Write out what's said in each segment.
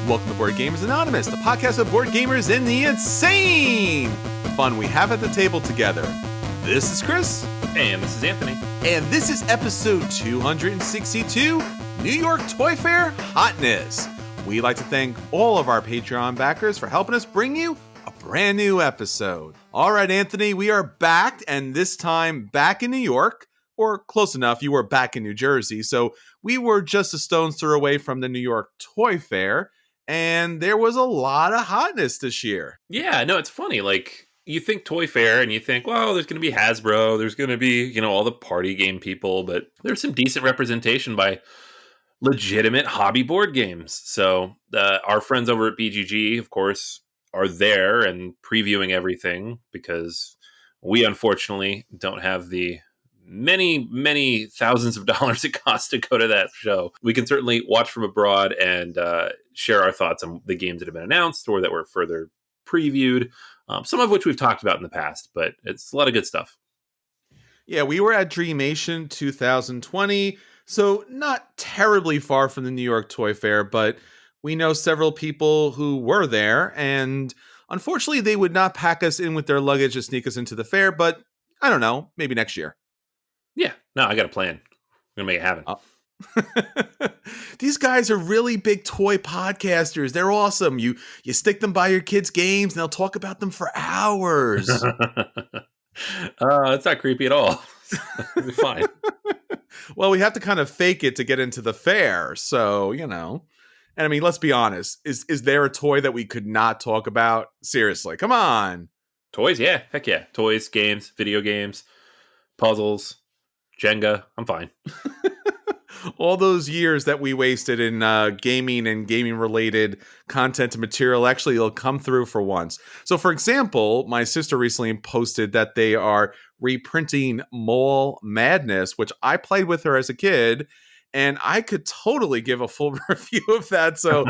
Welcome to Board Gamers Anonymous, the podcast of board gamers and the insane fun we have at the table together. This is Chris. And this is Anthony. And this is episode 262, New York Toy Fair Hotness. We'd like to thank all of our Patreon backers for helping us bring you a brand new episode. All right, Anthony, we are back, and this time back in New York, or close enough. You were back in New Jersey, so we were just a stone's throw away from the New York Toy Fair, and there was a lot of hotness this year. Yeah, no, it's funny. Like, you think Toy Fair, and you think, well, there's going to be Hasbro, there's going to be, all the party game people, but there's some decent representation by legitimate hobby board games. So our friends over at BGG, of course, are there and previewing everything because we unfortunately don't have the many thousands of dollars it costs to go to that show. We can certainly watch from abroad and share our thoughts on the games that have been announced or that were further previewed, some of which we've talked about in the past, but it's a lot of good stuff. Yeah, we were at Dreamation 2020, so not terribly far from the New York Toy Fair, but we know several people who were there, and unfortunately they would not pack us in with their luggage to sneak us into the fair, but I don't know, maybe next year. Yeah, no, I got a plan. I'm going to make it happen. These guys are really big toy podcasters. They're awesome. You stick them by your kids' games, and they'll talk about them for hours. It's not creepy at all. It'll be fine. Well, we have to kind of fake it to get into the fair, so, And I mean, let's be honest. Is there a toy that we could not talk about? Seriously, come on. Toys, yeah. Heck yeah. Toys, games, video games, puzzles, Jenga, I'm fine. All those years that we wasted in gaming and gaming-related content and material, actually, it'll come through for once. So, for example, my sister recently posted that they are reprinting Mole Madness, which I played with her as a kid, and I could totally give a full review of that. So,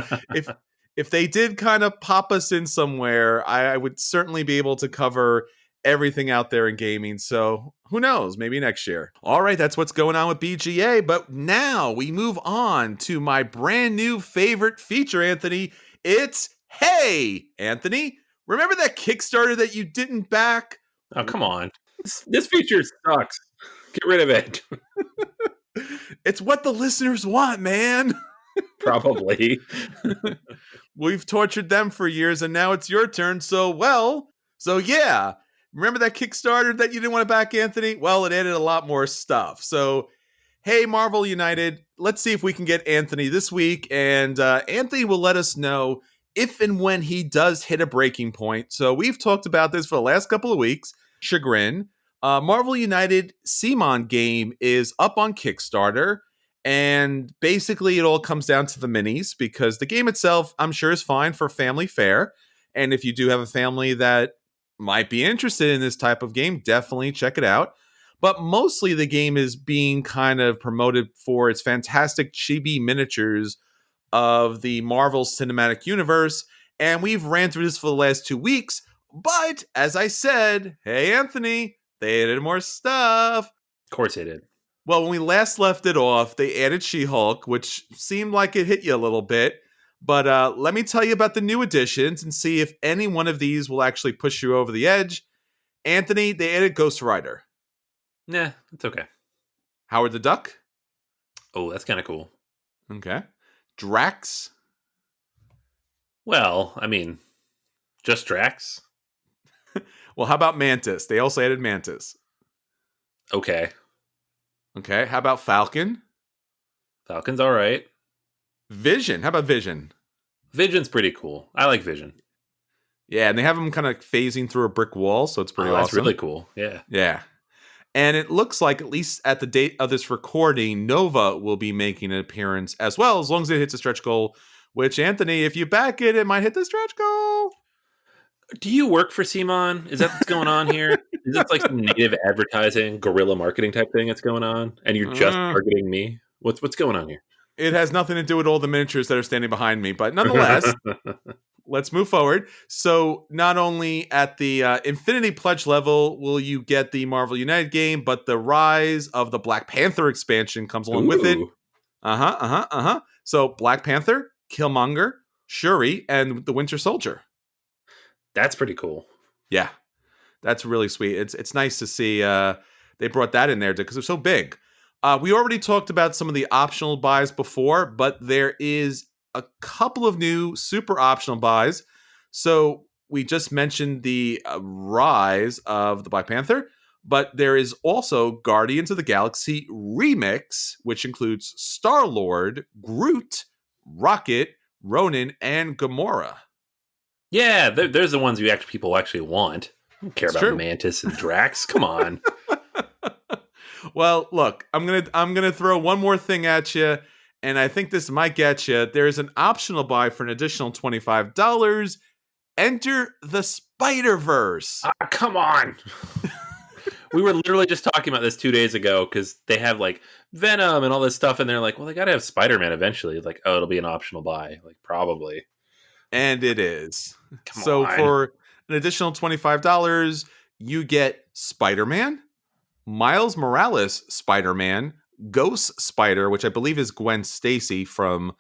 if they did kind of pop us in somewhere, I would certainly be able to cover everything out there in gaming. So who knows, maybe next year. All right, that's what's going on with BGA. But now we move on to my brand new favorite feature, Anthony. It's Hey, Anthony, remember that Kickstarter that you didn't back? Oh, come on. This feature sucks. Get rid of it. It's what the listeners want, man. Probably. We've tortured them for years, and now it's your turn. So yeah. Remember that Kickstarter that you didn't want to back, Anthony? Well, it added a lot more stuff. So, hey, Marvel United, let's see if we can get Anthony this week. And Anthony will let us know if and when he does hit a breaking point. So we've talked about this for the last couple of weeks. Chagrin. Marvel United CMON game is up on Kickstarter. And basically, it all comes down to the minis because the game itself, I'm sure, is fine for family fare. And if you do have a family that might be interested in this type of game, definitely check it out. But mostly the game is being kind of promoted for its fantastic chibi miniatures of the Marvel Cinematic Universe. And we've ran through this for the last 2 weeks. But as I said, hey, Anthony, they added more stuff. Of course they did. Well, when we last left it off, they added She-Hulk, which seemed like it hit you a little bit. But let me tell you about the new additions and see if any one of these will actually push you over the edge. Anthony, they added Ghost Rider. Nah, it's okay. Howard the Duck. Oh, that's kind of cool. Okay. Drax. Well, I mean, just Drax. Well, how about Mantis? They also added Mantis. Okay. Okay. How about Falcon? Falcon's all right. Vision. How about Vision? Vision's pretty cool. I like Vision. Yeah, and they have him kind of phasing through a brick wall, so it's pretty awesome. That's really cool. Yeah. Yeah. And it looks like, at least at the date of this recording, Nova will be making an appearance as well, as long as it hits a stretch goal, which, Anthony, if you back it, it might hit the stretch goal. Do you work for CMON? Is that what's going on here? Is this like some native advertising, guerrilla marketing type thing that's going on? And you're just targeting me? What's going on here? It has nothing to do with all the miniatures that are standing behind me, but nonetheless, let's move forward. So not only at the Infinity Pledge level will you get the Marvel United game, but the Rise of the Black Panther expansion comes along with it. So Black Panther, Killmonger, Shuri and the Winter Soldier. That's pretty cool. Yeah, that's really sweet. It's nice to see they brought that in there because it's so big. We already talked about some of the optional buys before, but there is a couple of new super optional buys. So we just mentioned the rise of the Black Panther, but there is also Guardians of the Galaxy Remix, which includes Star-Lord, Groot, Rocket, Ronan, and Gamora. Yeah, there's the ones people actually want. I don't care It's about true. Mantis and Drax. Come on. Well, look, I'm gonna throw one more thing at you, and I think this might get you. There's an optional buy for an additional $25. Enter the Spider-Verse. Come on. We were literally just talking about this 2 days ago because they have like Venom and all this stuff, and they're like, well, they got to have Spider-Man eventually. Like, oh, it'll be an optional buy. Like, probably. And it is. Come So on. for an additional $25, you get Spider-Man, Miles Morales Spider-Man, Ghost Spider, which I believe is Gwen Stacy from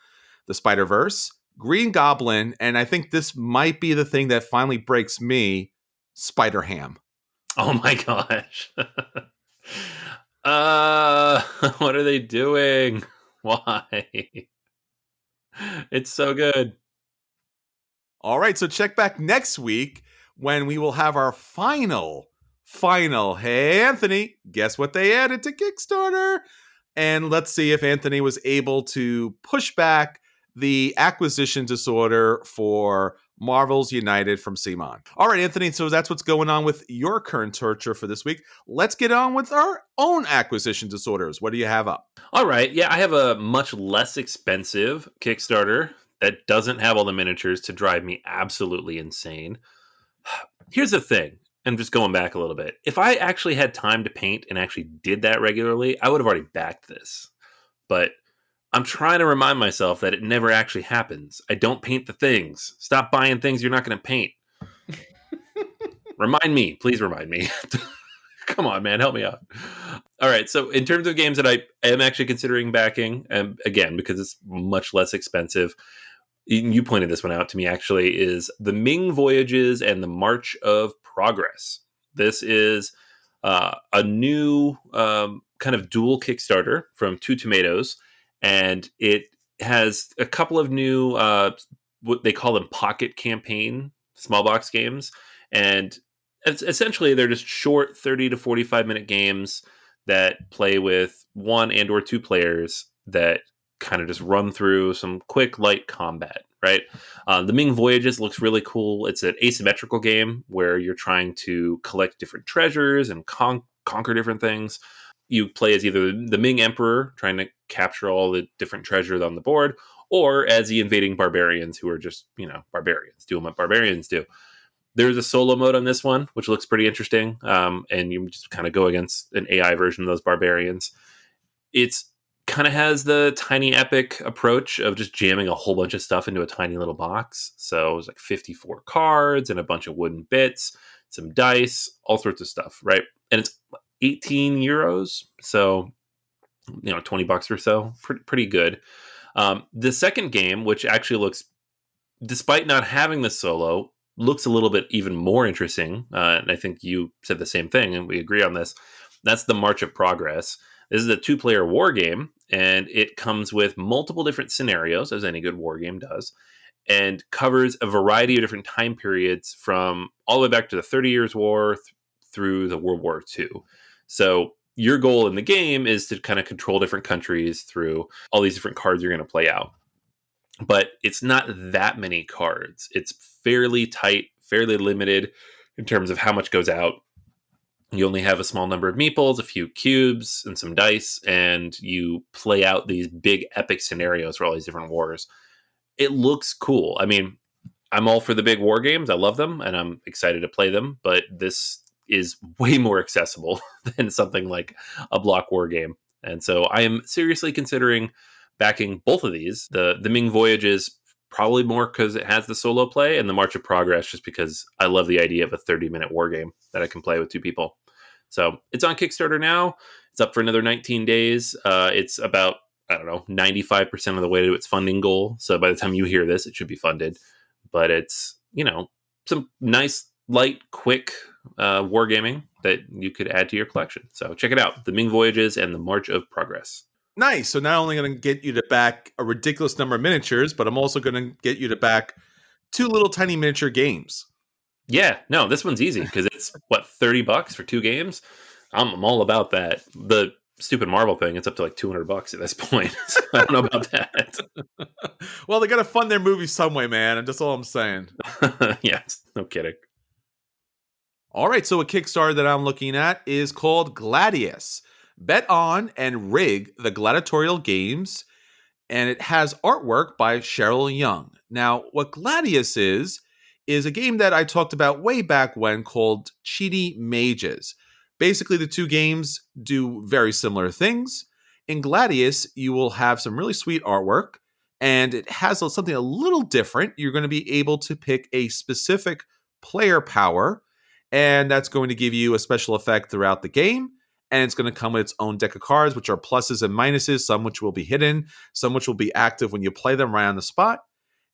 the Spider-Verse, Green Goblin, and I think this might be the thing that finally breaks me, Spider-Ham. Oh my gosh. What are they doing? Why? It's so good. All right, so check back next week when we will have our final. Hey, Anthony, guess what they added to Kickstarter? And let's see if Anthony was able to push back the acquisition disorder for Marvel's United from Simon. All right, Anthony, so that's what's going on with your current torture for this week. Let's get on with our own acquisition disorders. What do you have up? All right. Yeah, I have a much less expensive Kickstarter that doesn't have all the miniatures to drive me absolutely insane. Here's the thing. I'm just going back a little bit. If I actually had time to paint and actually did that regularly, I would have already backed this. But I'm trying to remind myself that it never actually happens. I don't paint the things. Stop buying things you're not going to paint. Remind me. Please remind me. Come on, man. Help me out. All right. So in terms of games that I am actually considering backing, again, because it's much less expensive, you pointed this one out to me actually, is the Ming Voyages and the March of Progress. This is a new kind of dual Kickstarter from Two Tomatoes, and it has a couple of new, what they call them pocket campaign small box games. And essentially they're just short 30 to 45 minute games that play with one and or two players that kind of just run through some quick light combat, right? The Ming Voyages looks really cool. It's an asymmetrical game where you're trying to collect different treasures and conquer different things. You play as either the Ming Emperor trying to capture all the different treasures on the board, or as the invading barbarians who are just, barbarians doing what barbarians do. There's a solo mode on this one, which looks pretty interesting. And you just kind of go against an AI version of those barbarians. It's kind of has the tiny epic approach of just jamming a whole bunch of stuff into a tiny little box. So it's like 54 cards and a bunch of wooden bits, some dice, all sorts of stuff, right? And it's 18 euros. So, $20 or so. Pretty good. The second game, which actually looks, despite not having the solo, looks a little bit even more interesting. And I think you said the same thing, and we agree on this. That's the March of Progress. This is a 2-player war game, and it comes with multiple different scenarios, as any good war game does, and covers a variety of different time periods from all the way back to the 30 Years' War through the World War II. So your goal in the game is to kind of control different countries through all these different cards you're going to play out. But it's not that many cards. It's fairly tight, fairly limited in terms of how much goes out. You only have a small number of meeples, a few cubes, and some dice, and you play out these big epic scenarios for all these different wars. It looks cool. I mean, I'm all for the big war games. I love them, and I'm excited to play them, but this is way more accessible than something like a block war game. And so I am seriously considering backing both of these. The Ming Voyages probably more because it has the solo play, and the March of Progress just because I love the idea of a 30-minute war game that I can play with two people. So it's on Kickstarter now. It's up for another 19 days. It's about I don't know, 95% of the way to its funding goal. So by the time you hear this, it should be funded. But it's, some nice, light, quick wargaming that you could add to your collection. So check it out. The Ming Voyages and the March of Progress. Nice. So not only going to get you to back a ridiculous number of miniatures, but I'm also going to get you to back 2 little tiny miniature games. Yeah, no, this one's easy because it's what, $30 for 2 games. I'm all about that. The stupid Marvel thing, it's up to like $200 at this point. So I don't know about that. Well, they got to fund their movies some way, man. And that's all I'm saying. Yeah, no kidding. All right. So a Kickstarter that I'm looking at is called Gladius. Bet on and rig the gladiatorial games, and it has artwork by Cheryl Young. Now, what Gladius is a game that I talked about way back when called Cheaty Mages. Basically, the two games do very similar things. In Gladius, you will have some really sweet artwork, and it has something a little different. You're going to be able to pick a specific player power, and that's going to give you a special effect throughout the game. And it's going to come with its own deck of cards, which are pluses and minuses, some which will be hidden, some which will be active when you play them right on the spot.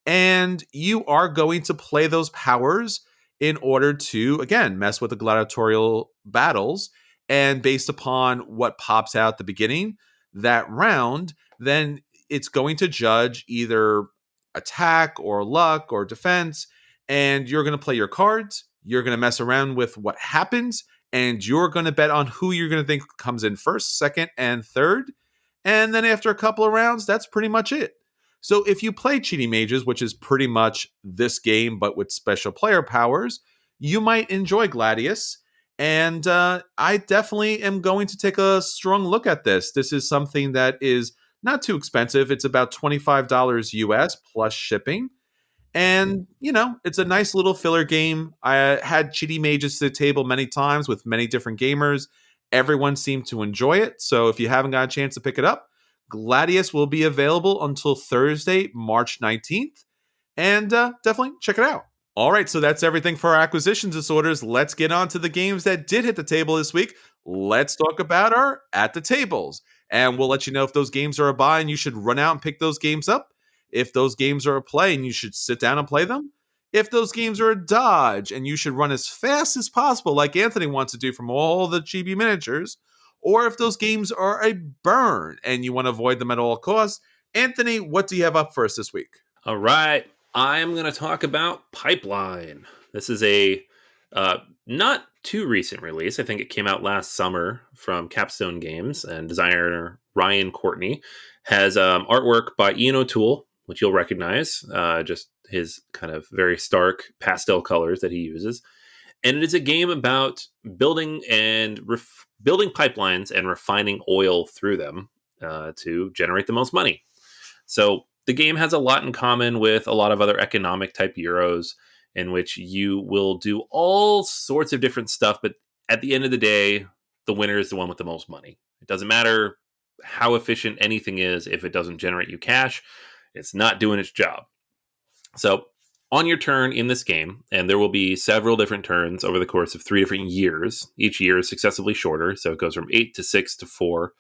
And you are going to play those powers in order to, again, mess with the gladiatorial battles. And based upon what pops out at the beginning, that round, then it's going to judge either attack or luck or defense. And you're going to play your cards. You're going to mess around with what happens. And you're going to bet on who you're going to think comes in first, second, and third. And then after a couple of rounds, that's pretty much it. So if you play Cheaty Mages, which is pretty much this game, but with special player powers, you might enjoy Gladius. And I definitely am going to take a strong look at this. This is something that is not too expensive. It's about $25 US plus shipping. And, it's a nice little filler game. I had Cheaty Mages to the table many times with many different gamers. Everyone seemed to enjoy it. So if you haven't got a chance to pick it up, Gladius will be available until Thursday, March 19th. And definitely check it out. All right, so that's everything for our acquisition disorders. Let's get on to the games that did hit the table this week. Let's talk about our at the tables. And we'll let you know if those games are a buy and you should run out and pick those games up. If those games are a play and you should sit down and play them. If those games are a dodge and you should run as fast as possible, like Anthony wants to do from all the chibi miniatures. Or if those games are a burn and you want to avoid them at all costs. Anthony, what do you have up for us this week? All right. I'm going to talk about Pipeline. This is a not too recent release. I think it came out last summer from Capstone Games, and designer Ryan Courtney has artwork by Ian O'Toole, which you'll recognize, just his kind of very stark pastel colors that he uses. And it is a game about building and building pipelines and refining oil through them to generate the most money. So the game has a lot in common with a lot of other economic type Euros, in which you will do all sorts of different stuff, but at the end of the day, the winner is the one with the most money. It doesn't matter how efficient anything is if it doesn't generate you cash. It's not doing its job. So on your turn in this game, and there will be several different turns over the course of 3 different years. Each year is successively shorter, so it goes from 8 to 6 to 4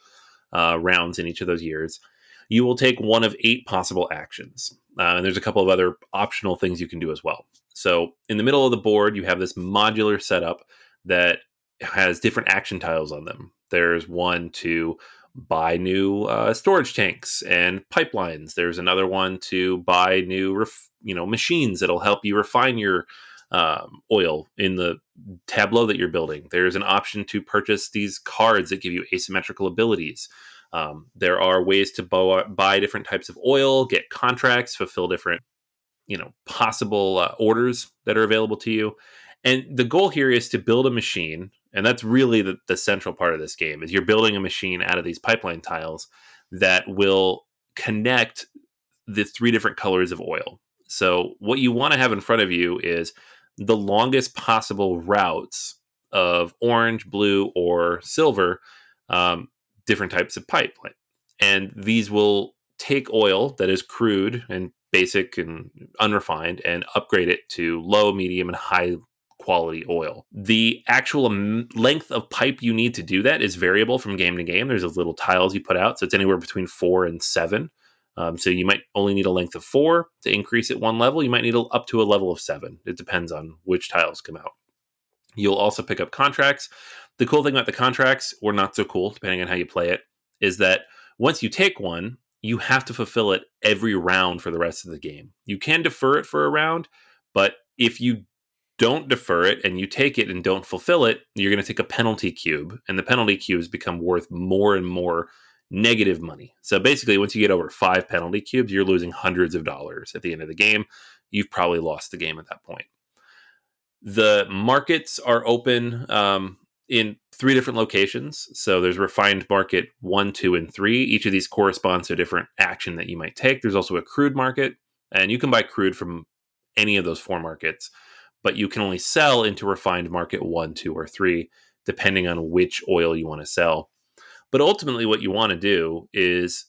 rounds in each of those years. You will take one of 8 possible actions. And there's a couple of other optional things you can do as well. So in the middle of the board, you have this modular setup that has different action tiles on them. There's one to buy new storage tanks and pipelines. There's another one to buy new machines that'll help you refine your oil in the tableau that you're building. There's an option to purchase these cards that give you asymmetrical abilities. There are ways to buy different types of oil, get contracts, fulfill different possible orders that are available to you. And the goal here is to build a machine, and that's really the central part of this game, is you're building a machine out of these pipeline tiles that will connect the 3 different colors of oil. So what you want to have in front of you is the longest possible routes of orange, blue, or silver, different types of pipeline. And these will take oil that is crude and basic and unrefined and upgrade it to low, medium, and high quality oil. The actual length of pipe you need to do that is variable from game to game. There's those little tiles you put out, so it's anywhere between 4 and 7. So you might only need a length of 4 to increase at one level. You might need up to a level of 7. It depends on which tiles come out. You'll also pick up contracts. The cool thing about the contracts, or not so cool, depending on how you play it, is that once you take one, you have to fulfill it every round for the rest of the game. You can defer it for a round, but if you don't defer it and you take it and don't fulfill it, you're going to take a penalty cube, and the penalty cubes become worth more and more negative money. So basically, once you get over 5 penalty cubes, you're losing hundreds of dollars at the end of the game. You've probably lost the game at that point. The markets are open in 3 different locations. So there's refined market 1, 2, and 3. Each of these corresponds to a different action that you might take. There's also a crude market, and you can buy crude from any of those 4 markets, but you can only sell into refined market 1, 2, or 3, depending on which oil you want to sell. But ultimately, what you want to do is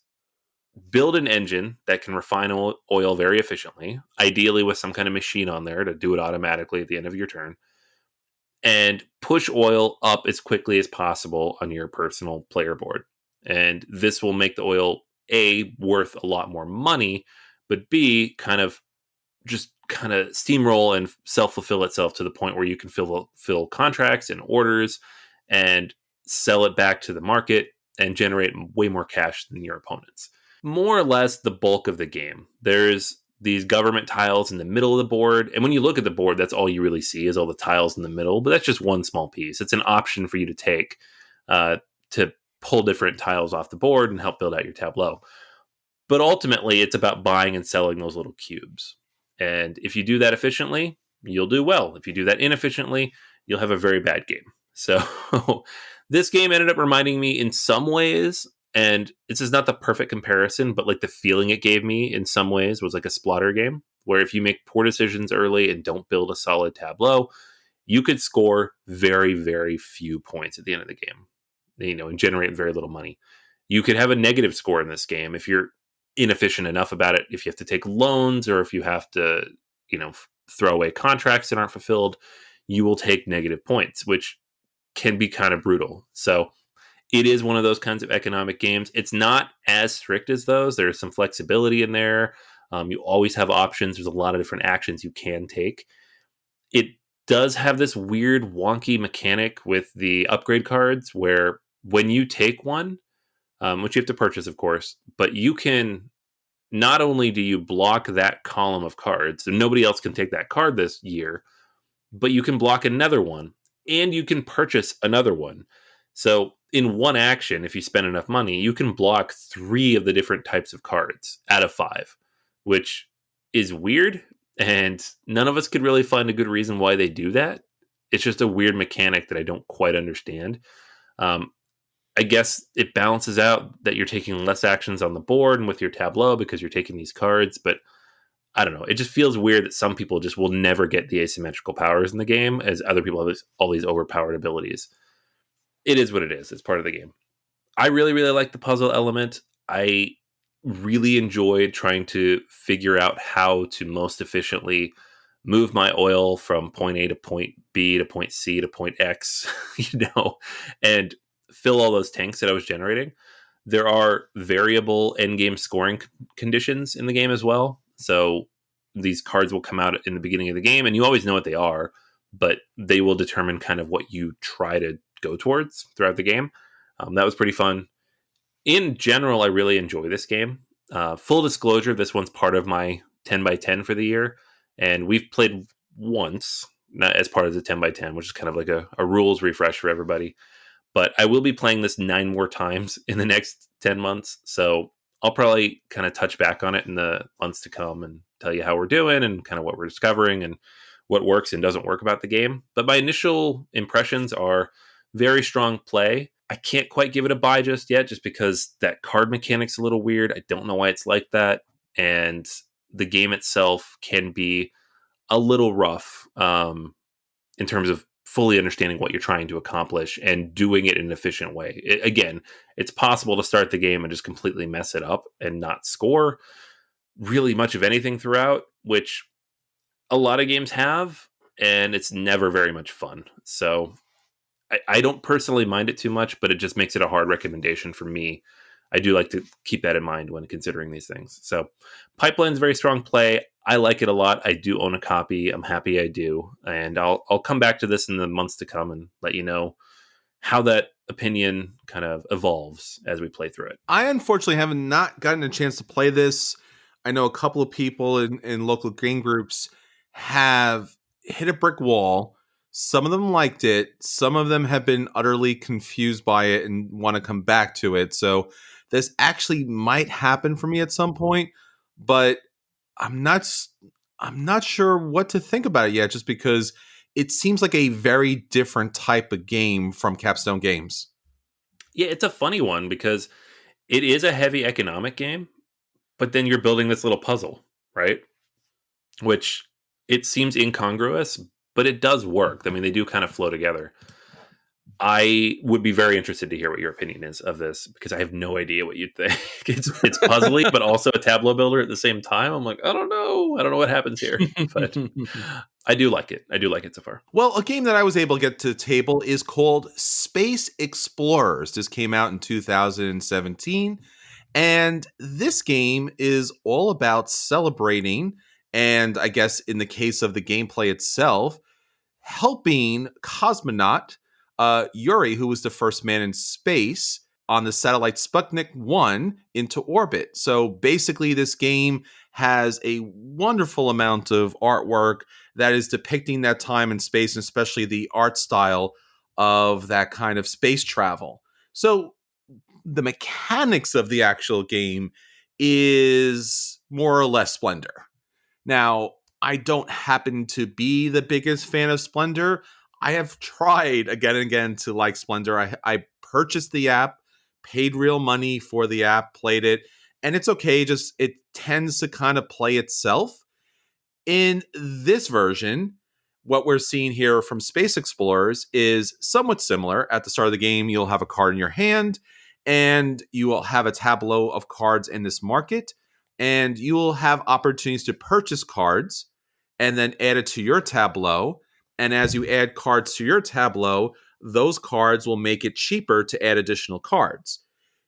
build an engine that can refine oil very efficiently, ideally with some kind of machine on there to do it automatically at the end of your turn, and push oil up as quickly as possible on your personal player board. And this will make the oil, A, worth a lot more money, but B, kind of steamroll and self-fulfill itself to the point where you can fill contracts and orders and sell it back to the market and generate way more cash than your opponents. More or less the bulk of the game. There's these government tiles in the middle of the board, and when you look at the board, that's all you really see is all the tiles in the middle, but that's just one small piece. It's an option for you to take to pull different tiles off the board and help build out your tableau. But ultimately, it's about buying and selling those little cubes. And if you do that efficiently, you'll do well. If you do that inefficiently, you'll have a very bad game. So this game ended up reminding me in some ways, and this is not the perfect comparison, but like the feeling it gave me in some ways was like a Splendor game, where if you make poor decisions early and don't build a solid tableau, you could score very, very few points at the end of the game, and generate very little money. You could have a negative score in this game if you're inefficient enough about it. If you have to take loans or if you have to, throw away contracts that aren't fulfilled, you will take negative points, which can be kind of brutal. So it is one of those kinds of economic games. It's not as strict as those. There's some flexibility in there. You always have options. There's a lot of different actions you can take. It does have this weird, wonky mechanic with the upgrade cards where when you take one, which you have to purchase, of course, but you can, not only do you block that column of cards, so nobody else can take that card this year, but you can block another one, and you can purchase another one. So in one action, if you spend enough money, you can block 3 of the different types of cards out of 5, which is weird, and none of us could really find a good reason why they do that. It's just a weird mechanic that I don't quite understand. I guess it balances out that you're taking less actions on the board and with your tableau because you're taking these cards, but I don't know. It just feels weird that some people just will never get the asymmetrical powers in the game as other people have all these overpowered abilities. It is what it is. It's part of the game. I really, really like the puzzle element. I really enjoyed trying to figure out how to most efficiently move my oil from point A to point B to point C to point X, and fill all those tanks that I was generating. There are variable endgame scoring conditions in the game as well. So these cards will come out in the beginning of the game, and you always know what they are, but they will determine kind of what you try to go towards throughout the game. That was pretty fun. In general, I really enjoy this game. Full disclosure, this one's part of my 10 by 10 for the year, and we've played once as part of the 10 by 10, which is kind of like a rules refresh for everybody. But I will be playing this 9 more times in the next 10 months. So I'll probably kind of touch back on it in the months to come and tell you how we're doing and kind of what we're discovering and what works and doesn't work about the game. But my initial impressions are very strong play. I can't quite give it a buy just yet, just because that card mechanic's a little weird. I don't know why it's like that. And the game itself can be a little rough in terms of fully understanding what you're trying to accomplish and doing it in an efficient way. Again, it's possible to start the game and just completely mess it up and not score really much of anything throughout, which a lot of games have. and it's never very much fun. So I don't personally mind it too much, but it just makes it a hard recommendation for me. I do like to keep that in mind when considering these things. So Pipeline's very strong play. I like it a lot. I do own a copy. I'm happy I do. And I'll come back to this in the months to come and let you know how that opinion kind of evolves as we play through it. I unfortunately have not gotten a chance to play this. I know a couple of people in local game groups have hit a brick wall. Some of them liked it. Some of them have been utterly confused by it and want to come back to it. So this actually might happen for me at some point, but I'm not I'm not sure what to think about it yet, just because it seems like a very different type of game from Capstone Games. Yeah, it's a funny one because it is a heavy economic game, but then you're building this little puzzle, right? Which it seems incongruous, but it does work. I mean, they do kind of flow together. I would be very interested to hear what your opinion is of this because I have no idea what you'd think. It's puzzly, but also a tableau builder at the same time. I'm like, I don't know. I don't know what happens here, but I do like it. I do like it so far. Well, a game that I was able to get to the table is called Space Explorers. This came out in 2017. And this game is all about celebrating, and I guess in the case of the gameplay itself, helping cosmonaut Yuri, who was the first man in space on the satellite Sputnik 1 into orbit. So basically, this game has a wonderful amount of artwork that is depicting that time in space, and especially the art style of that kind of space travel. So the mechanics of the actual game is more or less Splendor. Now, I don't happen to be the biggest fan of Splendor. I have tried again and again to like Splendor. I purchased the app, paid real money for the app, played it, and it's okay. Just it tends to kind of play itself. In this version, what we're seeing here from Space Explorers is somewhat similar. At the start of the game, you'll have a card in your hand, and you will have a tableau of cards in this market, and you will have opportunities to purchase cards and then add it to your tableau. And as you add cards to your tableau, those cards will make it cheaper to add additional cards.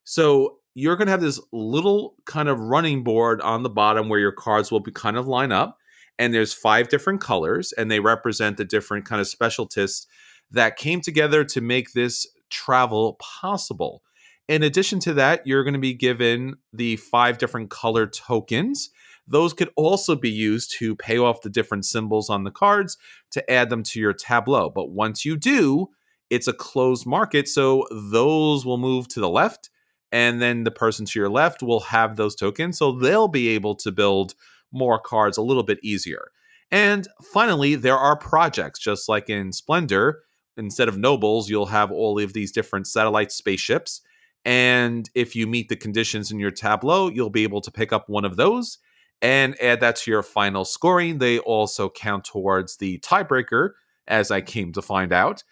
So you're going to have this little kind of running board on the bottom where your cards will be kind of line up. And there's 5 different colors, and they represent the different kind of specialties that came together to make this travel possible. In addition to that, you're going to be given the 5 different color tokens. Those could also be used to pay off the different symbols on the cards to add them to your tableau. But once you do, it's a closed market, so those will move to the left, and then the person to your left will have those tokens, so they'll be able to build more cards a little bit easier. And finally, there are projects, just like in Splendor. Instead of nobles, you'll have all of these different satellite spaceships. And if you meet the conditions in your tableau, you'll be able to pick up one of those and add that to your final scoring. They also count towards the tiebreaker, as I came to find out.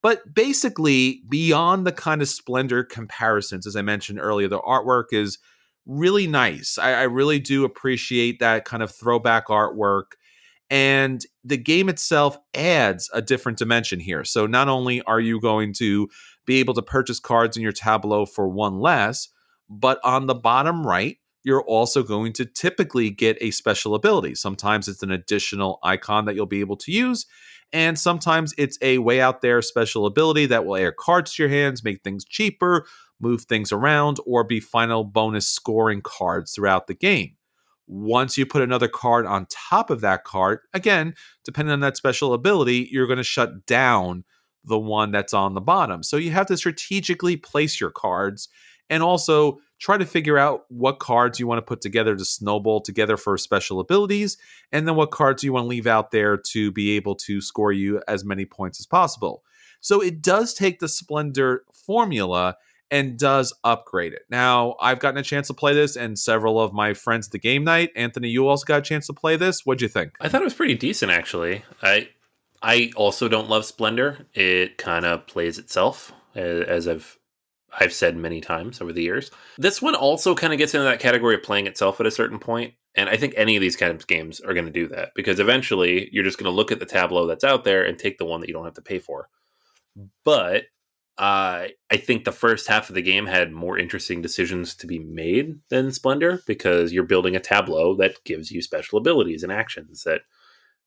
But basically, beyond the kind of Splendor comparisons, as I mentioned earlier, the artwork is really nice. I really do appreciate that kind of throwback artwork. And the game itself adds a different dimension here. So not only are you going to be able to purchase cards in your tableau for 1 less, but on the bottom right, you're also going to typically get a special ability. Sometimes it's an additional icon that you'll be able to use, and sometimes it's a way out there special ability that will add cards to your hands, make things cheaper, move things around, or be final bonus scoring cards throughout the game. Once you put another card on top of that card, again, depending on that special ability, you're going to shut down the one that's on the bottom. So you have to strategically place your cards and also try to figure out what cards you want to put together to snowball together for special abilities, and then what cards you want to leave out there to be able to score you as many points as possible. So it does take the Splendor formula and does upgrade it. Now, I've gotten a chance to play this, and several of my friends at the game night. Anthony, you also got a chance to play this. What'd you think? I thought it was pretty decent, actually. I also don't love Splendor. It kind of plays itself, as I've I've said many times over the years. This one also kind of gets into that category of playing itself at a certain point. And I think any of these kinds of games are going to do that because eventually you're just going to look at the tableau that's out there and take the one that you don't have to pay for. But I think the first half of the game had more interesting decisions to be made than Splendor because you're building a tableau that gives you special abilities and actions that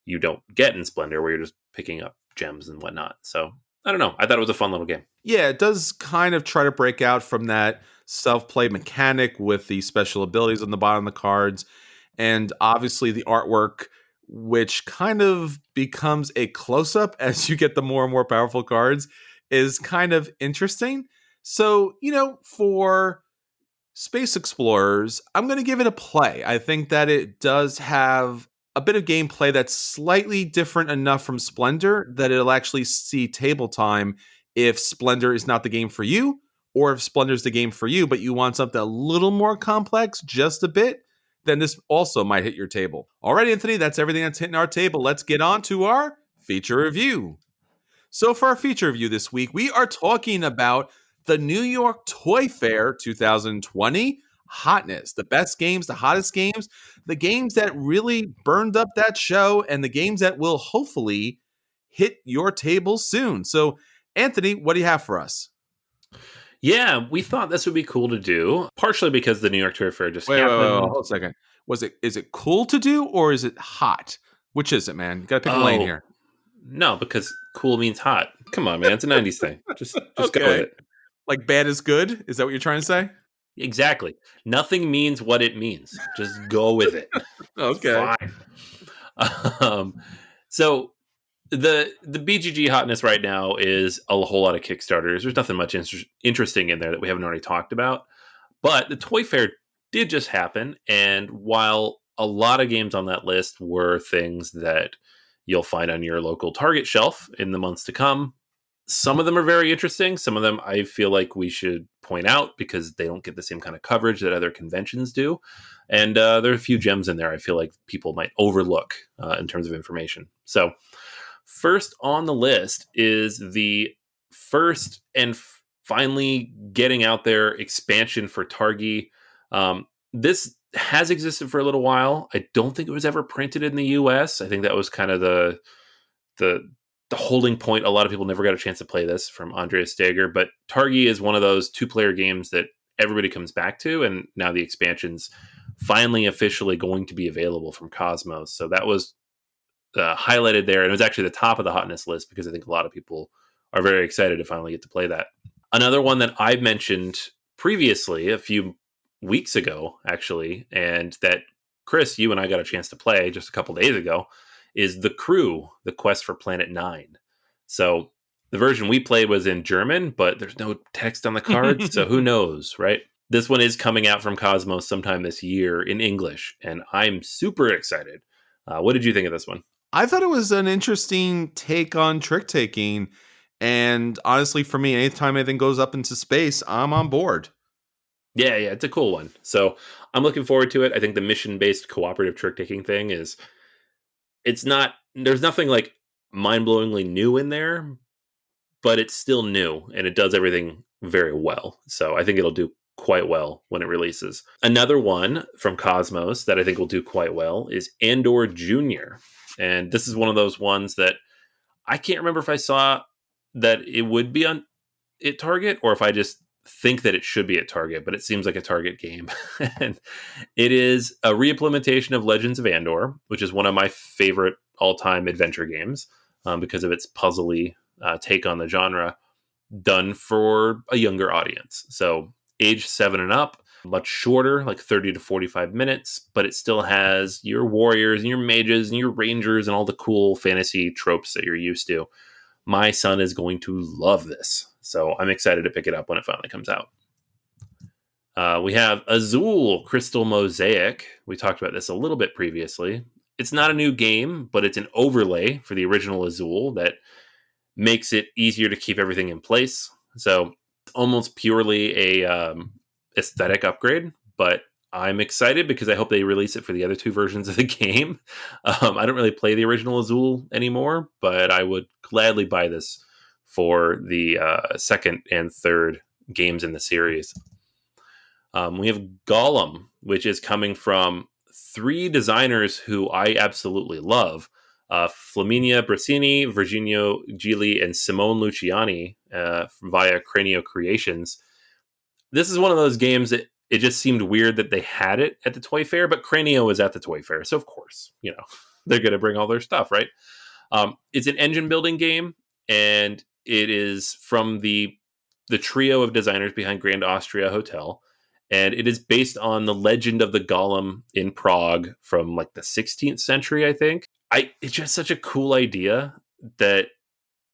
you don't get in Splendor, where you're just picking up gems and whatnot. So I don't know. I thought it was a fun little game. Yeah, it does kind of try to break out from that self-play mechanic with the special abilities on the bottom of the cards. And obviously the artwork, which kind of becomes a close-up as you get the more and more powerful cards, is kind of interesting. So, for Space Explorers, I'm going to give it a play. I think that it does have a bit of gameplay that's slightly different enough from Splendor that it'll actually see table time if Splendor is not the game for you, or if Splendor is the game for you, but you want something a little more complex, just a bit, then this also might hit your table. All right, Anthony, that's everything that's hitting our table. Let's get on to our feature review. So for our feature review this week, we are talking about the New York Toy Fair 2020 Hotness, the best games, the hottest games, the games that really burned up that show, and the games that will hopefully hit your table soon. So, Anthony, what do you have for us? Yeah, we thought this would be cool to do, partially because the New York Toy Fair just Wait, happened. hold a second. Is it cool to do or is it hot? Which is it, man? You gotta pick a lane here. No, because cool means hot. Come on, man. It's a 90s thing. Just Okay. go with it. Like bad is good? Is that what you're trying to say? Exactly. Nothing means what it means. Just go with it. Okay. Fine. So the BGG Hotness right now is a whole lot of Kickstarters. There's nothing much interesting in there that we haven't already talked about. But the Toy Fair did just happen. And while a lot of games on that list were things that you'll find on your local Target shelf in the months to come, some of them are very interesting. Some of them I feel like we should point out because they don't get the same kind of coverage that other conventions do. And there are a few gems in there I feel like people might overlook in terms of information. So first on the list is the first and finally getting out there expansion for Targi. This has existed for a little while. I don't think it was ever printed in the US. I think that was kind of the holding point. A lot of people never got a chance to play this from Andreas Steger, but Targi is one of those 2-player games that everybody comes back to, and now the expansion's finally officially going to be available from Cosmos. So that was highlighted there, and it was actually the top of the Hotness list because I think a lot of people are very excited to finally get to play that. Another one that I mentioned previously a few weeks ago, actually, and that Chris, you and I got a chance to play just a couple days ago, is The Crew, The Quest for Planet 9. So the version we played was in German, but there's no text on the cards, so who knows, right? This one is coming out from Cosmos sometime this year in English, and I'm super excited. What did you think of this one? I thought it was an interesting take on trick taking. And honestly, for me, anytime anything goes up into space, I'm on board. Yeah, it's a cool one. So I'm looking forward to it. I think the mission-based cooperative trick-taking thing there's nothing like mind-blowingly new in there, but it's still new and it does everything very well. So I think it'll do quite well when it releases. Another one from Cosmos that I think will do quite well is Andor Jr. And this is one of those ones that I can't remember if I saw that it would be on at Target or if I just think that it should be at Target, but it seems like a Target game. And it is a reimplementation of Legends of Andor, which is one of my favorite all-time adventure games because of its puzzly take on the genre, done for a younger audience. So age 7 and up, much shorter, like 30 to 45 minutes, but it still has your warriors and your mages and your rangers and all the cool fantasy tropes that you're used to. My son is going to love this. So I'm excited to pick it up when it finally comes out. We have Azul Crystal Mosaic. We talked about this a little bit previously. It's not a new game, but it's an overlay for the original Azul that makes it easier to keep everything in place. So almost purely a aesthetic upgrade, but I'm excited because I hope they release it for the other 2 versions of the game. I don't really play the original Azul anymore, but I would gladly buy this for the second and third games in the series. We have Gollum, which is coming from 3 designers who I absolutely love. Flaminia Brasini, Virginio Gili, and Simone Luciani via Cranio Creations. This is one of those games that it just seemed weird that they had it at the Toy Fair, but Cranio was at the Toy Fair, so of course, they're going to bring all their stuff, right? It's an engine building game, and it is from the trio of designers behind Grand Austria Hotel, and it is based on the legend of the Golem in Prague from like the 16th century, I think. It's just such a cool idea that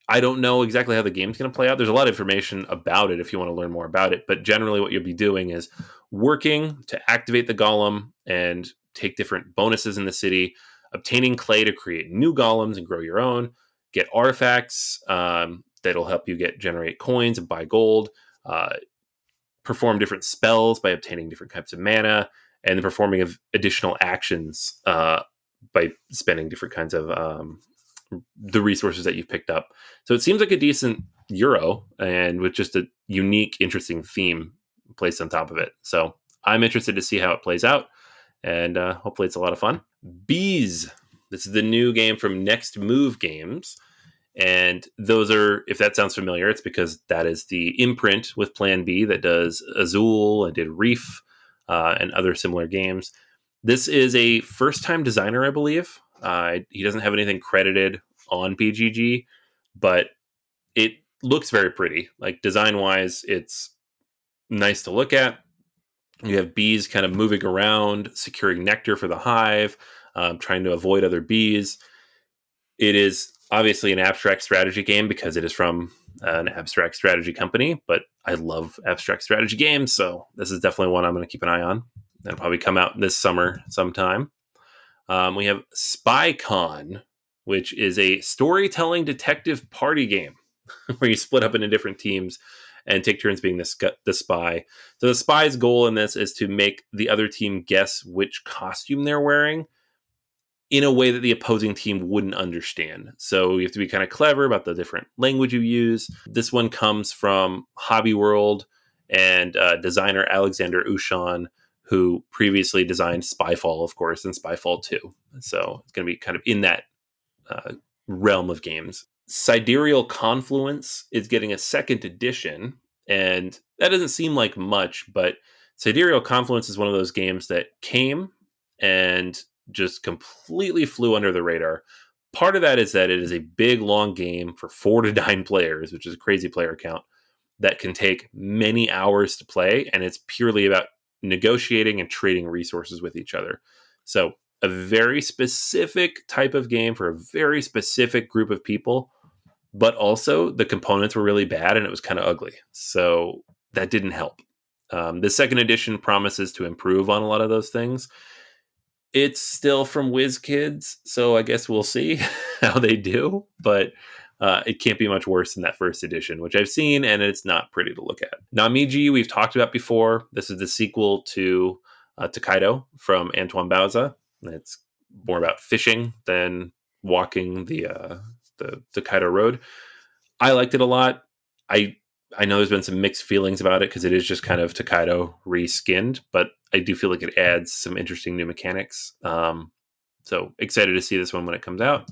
I don't know exactly how the game's going to play out. There's a lot of information about it if you want to learn more about it, but generally what you'll be doing is working to activate the Golem and take different bonuses in the city, obtaining clay to create new golems and grow your own, get artifacts that'll help you generate coins and buy gold, perform different spells by obtaining different types of mana, and the performing of additional actions by spending different kinds of the resources that you've picked up. So it seems like a decent Euro, and with just a unique, interesting theme placed on top of it. So I'm interested to see how it plays out, and hopefully it's a lot of fun. Bees. This is the new game from Next Move Games. And those are, if that sounds familiar, it's because that is the imprint with Plan B that does Azul and did Reef and other similar games. This is a first-time designer, I believe. He doesn't have anything credited on BGG, but it looks very pretty. Like design-wise, it's nice to look at. You have bees kind of moving around, securing nectar for the hive, trying to avoid other bees. It is obviously an abstract strategy game because it is from an abstract strategy company, but I love abstract strategy games, so this is definitely one I'm going to keep an eye on. That'll probably come out this summer sometime. We have SpyCon, which is a storytelling detective party game where you split up into different teams and take turns being the spy. So the spy's goal in this is to make the other team guess which costume they're wearing in a way that the opposing team wouldn't understand. So you have to be kind of clever about the different language you use. This one comes from Hobby World and designer Alexander Ushan, who previously designed Spyfall, of course, and Spyfall 2. So it's going to be kind of in that realm of games. Sidereal Confluence is getting a second edition, and that doesn't seem like much, but Sidereal Confluence is one of those games that came and just completely flew under the radar. Part of that is that it is a big, long game for 4 to 9 players, which is a crazy player count, that can take many hours to play, and it's purely about negotiating and trading resources with each other. So a very specific type of game for a very specific group of people, but also the components were really bad and it was kind of ugly. So that didn't help. The second edition promises to improve on a lot of those things. It's still from WizKids, so I guess we'll see how they do, but it can't be much worse than that first edition, which I've seen, and it's not pretty to look at. Namiji, we've talked about before. This is the sequel to Tokaido from Antoine Bauza. It's more about fishing than walking the Tokaido road. I liked it a lot. I know there's been some mixed feelings about it because it is just kind of Tokaido reskinned, but I do feel like it adds some interesting new mechanics. So excited to see this one when it comes out.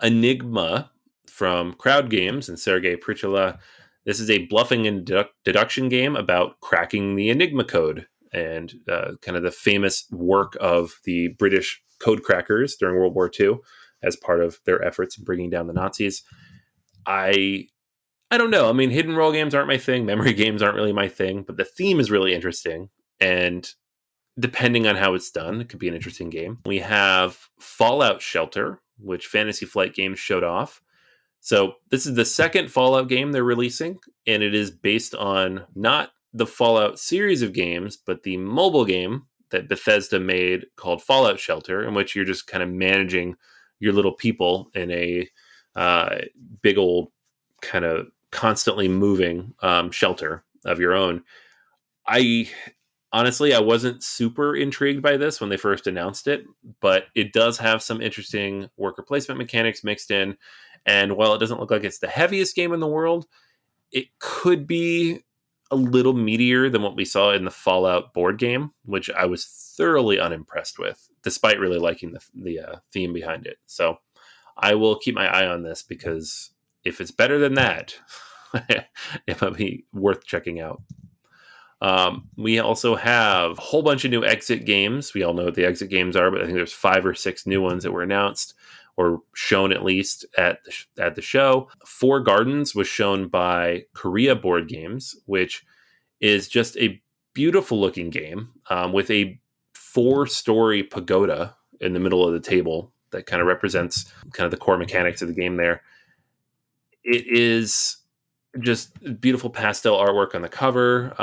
Enigma from Crowd Games and Sergei Prichula. This is a bluffing and deduction game about cracking the Enigma code and kind of the famous work of the British code crackers during World War II as part of their efforts in bringing down the Nazis. I don't know. I mean, hidden role games aren't my thing. Memory games aren't really my thing, but the theme is really interesting. And depending on how it's done, it could be an interesting game. We have Fallout Shelter, which Fantasy Flight Games showed off. So this is the second Fallout game they're releasing, and it is based on not the Fallout series of games, but the mobile game that Bethesda made called Fallout Shelter, in which you're just kind of managing your little people in a big old kind of constantly moving shelter of your own. Honestly, I wasn't super intrigued by this when they first announced it, but it does have some interesting worker placement mechanics mixed in. And while it doesn't look like it's the heaviest game in the world, it could be a little meatier than what we saw in the Fallout board game, which I was thoroughly unimpressed with, despite really liking the theme behind it. So I will keep my eye on this, because if it's better than that, it might be worth checking out. We also have a whole bunch of new exit games. We all know what the exit games are, but I think there's 5 or 6 new ones that were announced or shown, at least at the show. Four Gardens was shown by Korea Board Games, which is just a beautiful looking game with a 4-story pagoda in the middle of the table that kind of represents kind of the core mechanics of the game there. It is just beautiful pastel artwork on the cover.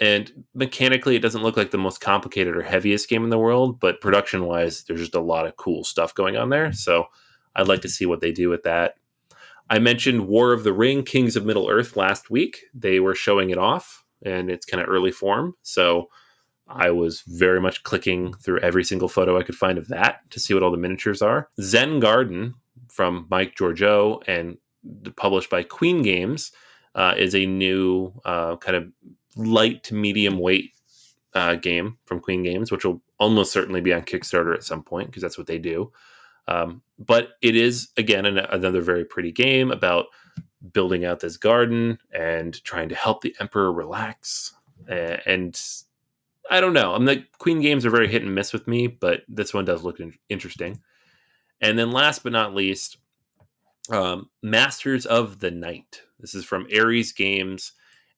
And mechanically, it doesn't look like the most complicated or heaviest game in the world, but production wise, there's just a lot of cool stuff going on there. So I'd like to see what they do with that. I mentioned War of the Ring, Kings of Middle Earth last week. They were showing it off, and it's kind of early form. So I was very much clicking through every single photo I could find of that to see what all the miniatures are. Zen Garden from Mike Giorgio and published by Queen Games is a new kind of light to medium weight game from Queen Games, which will almost certainly be on Kickstarter at some point, because that's what they do. But it is, again, another very pretty game about building out this garden and trying to help the emperor relax. And I don't know. Queen Games are very hit and miss with me, but this one does look interesting. And then last but not least, Masters of the Night. This is from Ares Games,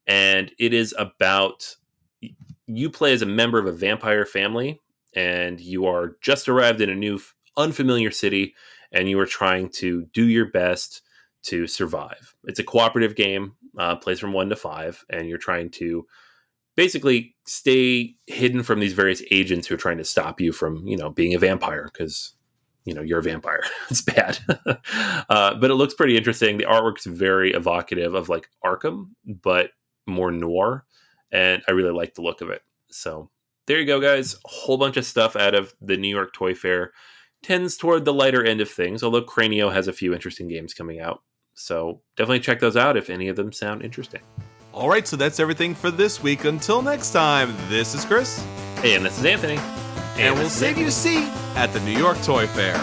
and it is about, you play as a member of a vampire family, and you are just arrived in a new unfamiliar city, and you are trying to do your best to survive. It's a cooperative game, plays from 1 to 5, and you're trying to basically stay hidden from these various agents who are trying to stop you from, being a vampire, because you're a vampire. It's bad. But it looks pretty interesting. The artwork's very evocative of like Arkham, but more noir. And I really like the look of it. So there you go, guys. A whole bunch of stuff out of the New York Toy Fair. Tends toward the lighter end of things, although Cranio has a few interesting games coming out. So definitely check those out if any of them sound interesting. All right, so that's everything for this week. Until next time, this is Chris. Hey, and this is Anthony. And we'll save you a seat at the New York Toy Fair.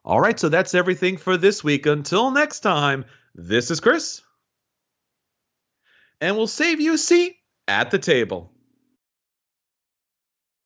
All right, so that's everything for this week. Until next time, this is Chris. And we'll save you a seat at the table.